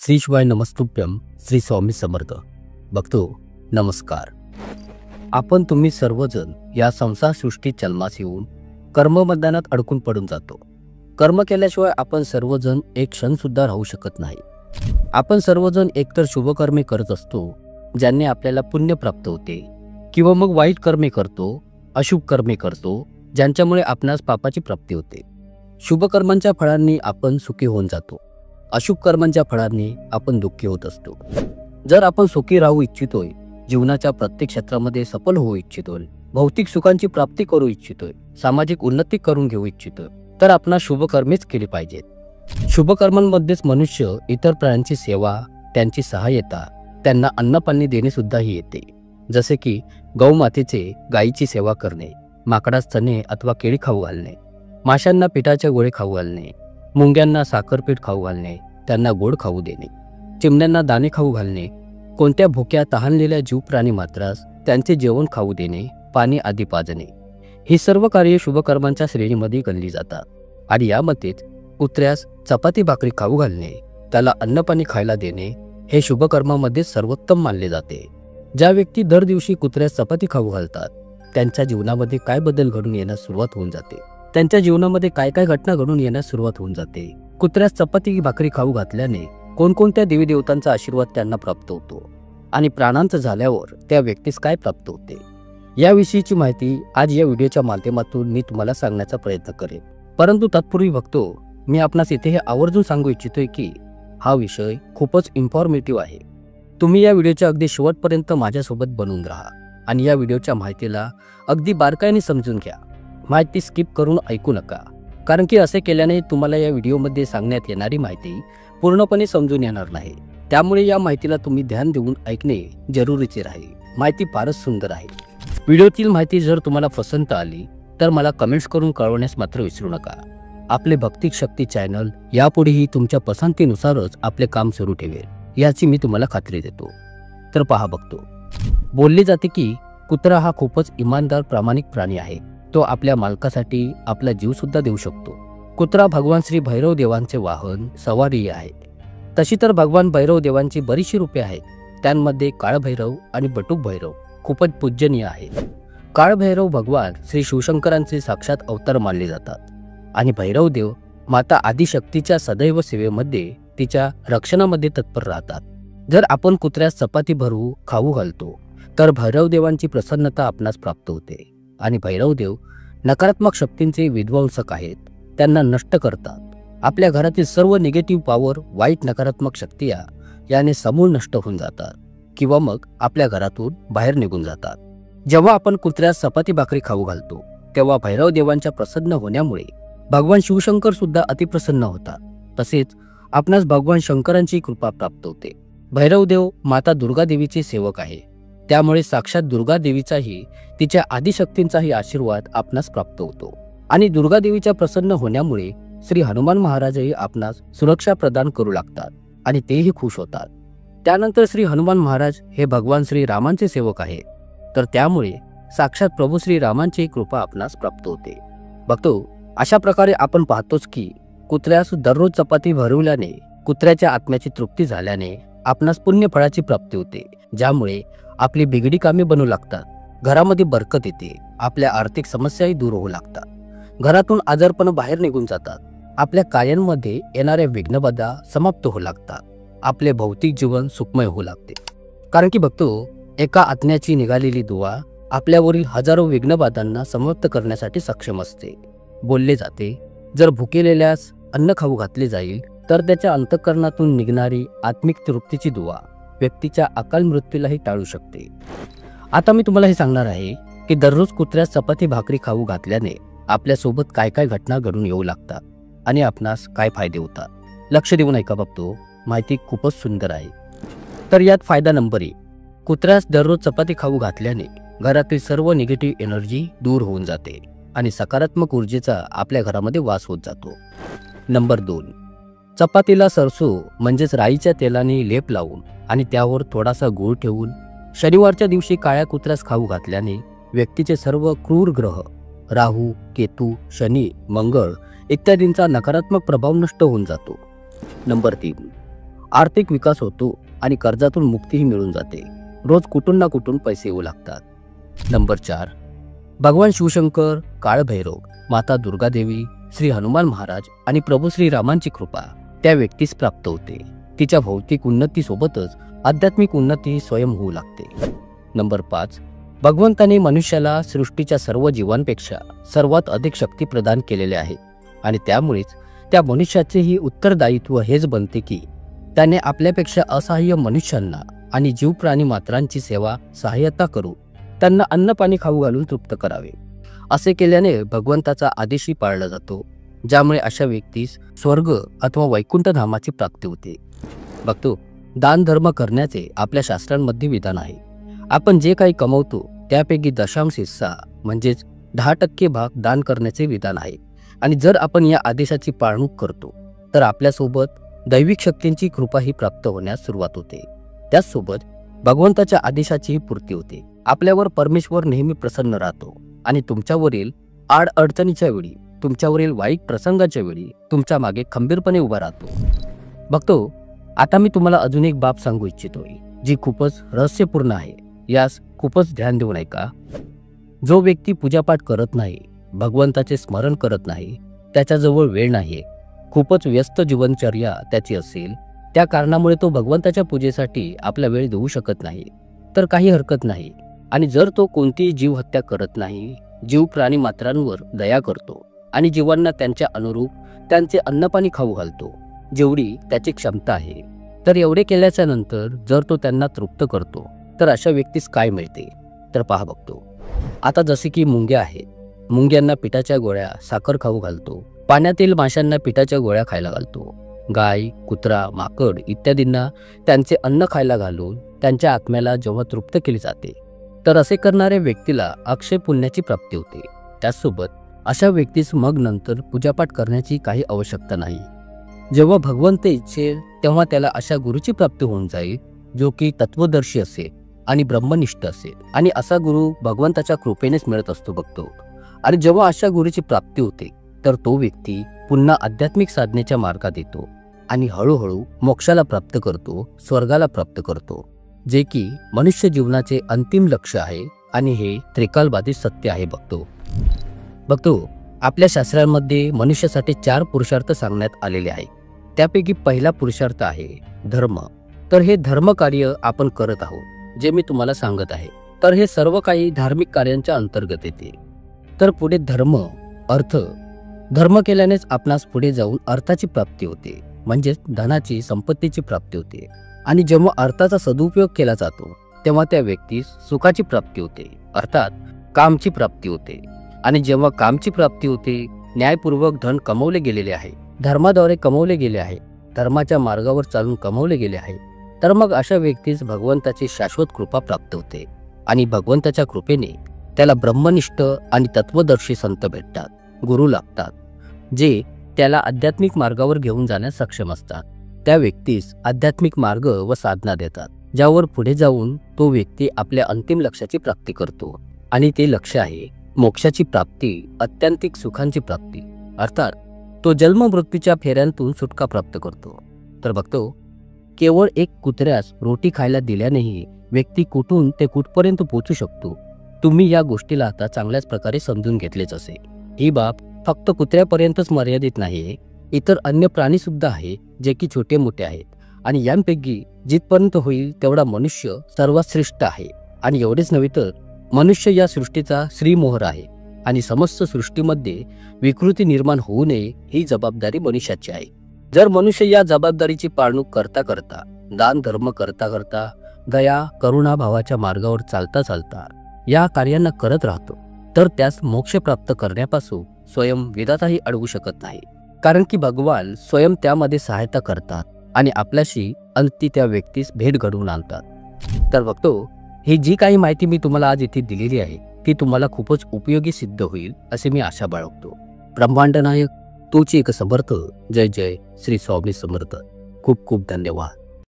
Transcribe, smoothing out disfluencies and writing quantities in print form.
श्री शिवाय नमस्तुभ्यम. श्री स्वामी समर्थ. भक्तो नमस्कार. तुम्ही सर्वजण या संसार सृष्टीत जन्मास येऊन कर्मबंधनात अडकून पडून जातो. कर्म केल्याशिवाय आपण सर्वजण एक क्षण सुद्धा राहू शकत नाही. आपण सर्वजण एकतर शुभकर्मे करत असतो ज्यांनी आपल्याला पुण्य प्राप्त होते, किंवा मग वाईट कर्मे करतो, अशुभ कर्मे करतो ज्यांच्यामुळे आपणास पापाची प्राप्ती होते. शुभ कर्मांच्या फळांनी आपण सुखी होऊन जातो, अशुभ कर्मांच्या फळांनी आपण दुःखी होत असतो. जर आपण सुखी राहू इच्छितोय, जीवनाच्या प्रत्येक क्षेत्रामध्ये सफल होऊ इच्छितोय, भौतिक सुखांची प्राप्ती करू इच्छितोय, सामाजिक उन्नती करून घेऊ इच्छितोय, तर आपण शुभ कर्मेच केली पाहिजेत. शुभ कर्मांमध्येच मनुष्य इतर प्राण्यांची सेवा, त्यांची सहाय्यता, त्यांना अन्नपाणी देणे सुद्धाही येते. जसे की गौमातेचे गायीची सेवा करणे, माकडास चणे अथवा केळी खाऊ घालणे, माशांना पिठाचे गोळे खाऊ घालणे, मुंग्यांना साखरपीठ खाऊ घालणे, त्यांना गोड खाऊ देणे, चिमण्यांना दाणे खाऊ घालणे, कोणत्या भुक्या तहानलेल्या जीव प्राणी मात्रास त्यांचे जेवण खाऊ देणे, पाणी आदी पाजणे, ही सर्व कार्ये शुभकर्मांच्या श्रेणीमध्ये गणली जातात. आणि यामध्येच कुत्र्यास चपाती भाकरी खाऊ घालणे, त्याला अन्नपाणी खायला देणे हे शुभकर्मामध्ये सर्वोत्तम मानले जाते. ज्या व्यक्ती दर दिवशी कुत्र्यास चपाती खाऊ घालतात त्यांच्या जीवनामध्ये काय बदल घडून येण्यास सुरुवात होऊन जाते, त्यांच्या जीवनामध्ये काय काय घटना घडून येण्यास सुरुवात होऊन जाते. कुत्र्यास चपाती भाकरी खाऊ घातल्याने कोणकोणत्या देवी देवतांचा आशीर्वाद त्यांना प्राप्त होतो आणि प्राणांत झाल्यावर त्या व्यक्तीस काय प्राप्त होते, याविषयीची माहिती आज या व्हिडिओच्या माध्यमातून मी तुम्हाला सांगण्याचा प्रयत्न करेन. परंतु तत्पूर्वी बघतो मी आपणास इथे हे आवर्जून सांगू इच्छितोय की हा विषय खूपच इन्फॉर्मेटिव्ह आहे. तुम्ही या व्हिडिओच्या अगदी शेवटपर्यंत माझ्यासोबत बनून राहा आणि या व्हिडिओच्या माहितीला अगदी बारकाईने समजून घ्या. माहिती स्किप करून ऐकू नका, कारण की असे केल्याने तुम्हाला या व्हिडिओमध्ये सांगण्यात येणारी माहिती पूर्णपणे समजून येणार नाही. त्यामुळे या माहितीला तुम्ही ध्यान देऊन ऐकणे जरुरीचे राहील. माहिती फारच सुंदर आहे. व्हिडिओतील माहिती जर तुम्हाला पसंत आली तर मला कमेंट्स करून कळवण्यास मात्र विसरू नका. आपले भक्तिक शक्ती चॅनल यापुढेही तुमच्या पसंतीनुसारच आपले काम सुरू ठेवेल याची मी तुम्हाला खात्री देतो. तर पहा बघतो, बोलले जाते की कुत्रा हा खूपच इमानदार प्रामाणिक प्राणी आहे. तो आपल्या मालकासाठी आपला जीव सुद्धा देऊ शकतो. कुत्रा भगवान श्री भैरव देवांचे वाहन सवारी आहे. तशी तर भगवान भैरव देवांची बरीचशी रूपे आहेत. त्यांमध्ये काळभैरव आणि बटुक भैरव खूपच पूजनीय आहेत. काळभैरव भगवान श्री शिवशंकरांचे साक्षात अवतार मानले जातात आणि भैरव देव माता आदिशक्तीच्या सदैव सेवेमध्ये तिच्या रक्षणामध्ये तत्पर राहतात. जर आपण कुत्र्यास चपाती भरू खाऊ घालतो तर भैरव देवांची प्रसन्नता आपणास प्राप्त होते आणि भैरव देव नकारात्मक शक्तींचे विध्वंसक आहेत, त्यांना नष्ट करतात. आपल्या घरातील सर्व निगेटिव्ह पॉवर, वाईट नकारात्मक शक्ती याने समूळ नष्ट होऊन जातात किंवा मग आपल्या घरातून बाहेर निघून जातात. जेव्हा आपण कुत्र्यास चपाती भाकरी खाऊ घालतो तेव्हा भैरव देवांच्या प्रसन्न होण्यामुळे भगवान शिवशंकर सुद्धा अतिप्रसन्न होतात. तसेच आपणास भगवान शंकरांची कृपा प्राप्त होते. भैरव देव माता दुर्गा देवीचे सेवक आहे, त्यामुळे साक्षात दुर्गा देवीचाही तिच्या आदिशक्तींचाही आशीर्वाद आपणास प्राप्त होतो. आणि दुर्गा देवीच्या प्रसन्न होण्यामुळे श्री हनुमान महाराजही आपणास सुरक्षा प्रदान करू लागतात आणि तेही खुश होतात. त्यानंतर श्री हनुमान महाराज हे भगवान श्री रामांचे सेवक आहे, तर त्यामुळे साक्षात प्रभू श्री रामांची कृपा आपणास प्राप्त होते. बघतो अशा प्रकारे आपण पाहतोच की कुत्र्यास दररोज चपाती भरवल्याने, कुत्र्याच्या आत्म्याची तृप्ती झाल्याने आपणास पुण्य फळाची प्राप्ती होते, ज्यामुळे आपली बिघडी कामे बनू लागतात, घरामध्ये बरकत येते, आपल्या आर्थिक समस्याही दूर होऊ लागतात, घरातून आजारपण बाहेर निघून जातात, आपल्या कार्यांमध्ये येणाऱ्या विघ्नबाधा समाप्त होऊ लागतात, आपले भौतिक जीवन सुखमय होऊ लागते. कारण की बघतो एका आत्म्याची निघालेली दुवा आपल्यावरील हजारो विघ्नबाधांना समाप्त करण्यासाठी सक्षम असते. बोलले जाते, जर भुकेलेल्यास अन्न खाऊ घातले जाईल तर त्याच्या अंतःकरणातून निघणारी आत्मिक तृप्तीची दुवा व्यक्तीच्या अकाल मृत्यूलाही टाळू शकते. आता मी तुम्हाला हे सांगणार आहे की दररोज कुत्र्यास चपाती भाकरी खाऊ घातल्याने आपल्यासोबत काय काय घटना घडून येऊ लागतात आणि आपणास काय फायदे होतात. लक्ष देऊन ऐका बघतो, माहिती खूपच सुंदर आहे. तर यात फायदा नंबर 1, कुत्र्यास दररोज चपाती खाऊ घातल्याने घरातील सर्व निगेटिव्ह एनर्जी दूर होऊन जाते आणि सकारात्मक ऊर्जेचा आपल्या घरामध्ये वास होत जातो. नंबर 2, चपातीला सरसो म्हणजेच राईच्या तेलाने लेप लावून आणि त्यावर थोडासा गूळ ठेवून शनिवारच्या दिवशी काळ्या कुत्र्यास खाऊ घातल्याने व्यक्तीचे सर्व क्रूर ग्रह राहू, केतू, शनी, मंगळ इत्यादींचा नकारात्मक प्रभाव नष्ट होऊन जातो. नंबर 3, आर्थिक विकास होतो आणि कर्जातून मुक्तीही मिळून जाते. रोज कुठून ना कुठून पैसे येऊ लागतात. नंबर 4, भगवान शिवशंकर, काळभैरव, माता दुर्गादेवी, श्री हनुमान महाराज आणि प्रभू श्रीरामांची कृपा त्या व्यक्तीस प्राप्त होते. तिच्या भौतिक उन्नतीसोबतच आध्यात्मिक उन्नती स्वयं होऊ लागते. नंबर 5, भगवंताने मनुष्याला सृष्टीच्या सर्व जीवांपेक्षा सर्वात अधिक शक्ती प्रदान केलेले आहे आणि त्यामुळेच त्या मनुष्याचेही उत्तरदायित्व हेच बनते की त्याने आपल्यापेक्षा असहाय्य मनुष्यांना आणि जीवप्राणी मात्रांची सेवा सहाय्यता करू त्यांना अन्न पाणी खाऊ घालून तृप्त करावे. असे केल्याने भगवंताचा आदेशही पाळला जातो, ज्यामुळे अशा व्यक्तीस स्वर्ग अथवा वैकुंठ धामाची प्राप्ती होते. बघतो, दान धर्म करण्याचे आपल्या शास्त्रांमध्ये विधान आहे. आपण जे काही कमवतो त्यापैकी दशांश हिस्सा म्हणजेच 10% भाग दान करण्याचे विधान आहे. आणि जर आपण या आदेशाची पाळणूक करतो तर आपल्यासोबत दैविक शक्तींची कृपाही प्राप्त होण्यास सुरुवात होते. त्याचसोबत भगवंताच्या आदेशाचीही पूर्ती होते. आपल्यावर परमेश्वर नेहमी प्रसन्न राहतो आणि तुमच्यावरील अडचणीच्या वेळी, तुमच्यावरील वाईट प्रसंगाच्या वेळी तुमच्या मागे खंबीरपणे उभा राहतो. बघतो, आता मी तुम्हाला अजून एक बाब सांगू इच्छितोय जी खूपच रहस्यपूर्ण आहे. यास खूपच ध्यान देऊ नका. जो व्यक्ती पूजापाठ करत नाही, भगवंताचे स्मरण करत नाही, त्याच्याजवळ वेळ नाही, खूपच व्यस्त जीवनचर्या त्याची असेल, त्या कारणामुळे तो भगवंताच्या पूजेसाठी आपला वेळ देऊ शकत नाही, तर काही हरकत नाही. आणि जर तो कोणतीही जीवहत्या करत नाही, जीव प्राणी मात्रांवर दया करतो आणि जीवांना त्यांच्या अनुरूप त्यांचे अन्नपाणी खाऊ घालतो जेवढी त्याची क्षमता आहे, तर एवढे केल्याच्या नंतर जर तो त्यांना तृप्त करतो तर अशा व्यक्तीस काय मिळते तर पहा बघतो. आता जसे की मुंग्या आहेत, मुंग्यांना पिठाच्या गोळ्या, साखर खाऊ घालतो. पाण्यातील माशांना पिठाच्या गोळ्या खायला घालतो. गाय, कुत्रा, माकड इत्यादींना त्यांचे अन्न खायला घालून त्यांच्या आत्म्याला जेव्हा तृप्त केली जाते तर असे करणाऱ्या व्यक्तीला अक्षय पुण्याची प्राप्ती होते. त्याचसोबत अशा व्यक्तीस मग नंतर पूजापाठ करण्याची काही आवश्यकता नाही. जेव्हा भगवंत इच्छेल तेव्हा त्याला अशा गुरुची प्राप्ती होऊन जाईल जो की तत्वदर्शी असेल आणि ब्रह्मनिष्ठ असेल. आणि असा गुरु भगवंताच्या कृपेनेच मिळत असतो बघतो. आणि जेव्हा अशा गुरुची प्राप्ती होते तर तो व्यक्ती पुन्हा आध्यात्मिक साधनेच्या मार्गात येतो आणि हळूहळू मोक्षाला प्राप्त करतो, स्वर्गाला प्राप्त करतो, जे की मनुष्य जीवनाचे अंतिम लक्ष्य आहे. आणि हे त्रिकालबाधित सत्य आहे बघतो. आपल्या शास्त्रांमध्ये मनुष्यासाठी 4 पुरुषार्थ सांगण्यात आलेले आहे. त्यापैकी पहिला पुरुषार्थ आहे धर्म. तर हे धर्म कार्य आपण करत आहोत जे मी तुम्हाला सांगत आहे. तर हे सर्व काही धार्मिक कार्यांच्या अंतर्गत येते. तर पुढे धर्म, अर्थ. धर्म केल्यानेच आपणास पुढे जाऊन अर्थाची प्राप्ती होते, म्हणजेच धनाची, संपत्तीची प्राप्ती होते. आणि जेव्हा अर्थाचा सदुपयोग केला जातो तेव्हा त्या व्यक्तीस सुखाची प्राप्ती होते, अर्थात कामची प्राप्ती होते. आणि जेव्हा कामची प्राप्ती होते, न्यायपूर्वक धन कमवले गेलेले आहे, धर्माद्वारे कमवले गेले आहे, धर्माच्या मार्गावर चालून कमवले गेले आहे, तर मग अशा व्यक्तीस भगवंताची शाश्वत कृपा प्राप्त होते. आणि भगवंताच्या कृपेने त्याला ब्रह्मनिष्ठ आणि तत्वदर्शी संत भेटतात, गुरु लागतात, जे त्याला आध्यात्मिक मार्गावर घेऊन जाण्यास सक्षम असतात. त्या व्यक्तीस आध्यात्मिक मार्ग व साधना देतात, ज्यावर पुढे जाऊन तो व्यक्ती आपल्या अंतिम लक्ष्याची प्राप्ती करतो. आणि ते लक्ष्य आहे मोक्षाची प्राप्ती, अत्यांतिक सुखांची प्राप्ती, अर्थात तो जन्म मृत्यूच्या फेऱ्यांतून सुटका प्राप्त करतो. तर बघतो, केवळ एक कुत्र्यास रोटी खायला दिल्यानेही व्यक्ती कुठून ते कुठपर्यंत पोहोचू शकतो, तुम्ही या गोष्टीला आता चांगल्याच प्रकारे समजून घेतलेच असेल. ही बाब फक्त कुत्र्यापर्यंतच मर्यादित नाहीये, इतर अन्य प्राणी सुद्धा आहे जे की छोटे मोठे आहेत. आणि यांपैकी जिथपर्यंत होईल तेवढा मनुष्य सर्वात श्रेष्ठ आहे. आणि एवढेच नव्हे तर मनुष्य या सृष्टीचा श्रीमोहर आहे आणि समस्त सृष्टीमध्ये विकृती निर्माण होऊ नये ही जबाबदारी मनुष्याची आहे. जर मनुष्य या जबाबदारीची पाळणूक करता करता, दान धर्म करता करता, दया करुणा भावाच्या मार्गावर चालता चालता या कार्यांना करत राहतो तर त्यास मोक्ष प्राप्त करण्यापासून स्वयं विधाताही अडवू शकत नाही. कारण की भगवान स्वयं त्यामध्ये सहायता करतात आणि आपल्याशी अंती त्या व्यक्तीस भेट घडवून आणतात. तर बघतो, ही जी काही माहिती मी तुम्हाला आज इथे दिलेली आहे ती तुम्हाला खूपच उपयोगी सिद्ध होईल असे मी आशा बाळगतो. ब्रह्मांड नायक तोच एक समर्थ. जय जय श्री स्वामी समर्थ. खूप खूप धन्यवाद.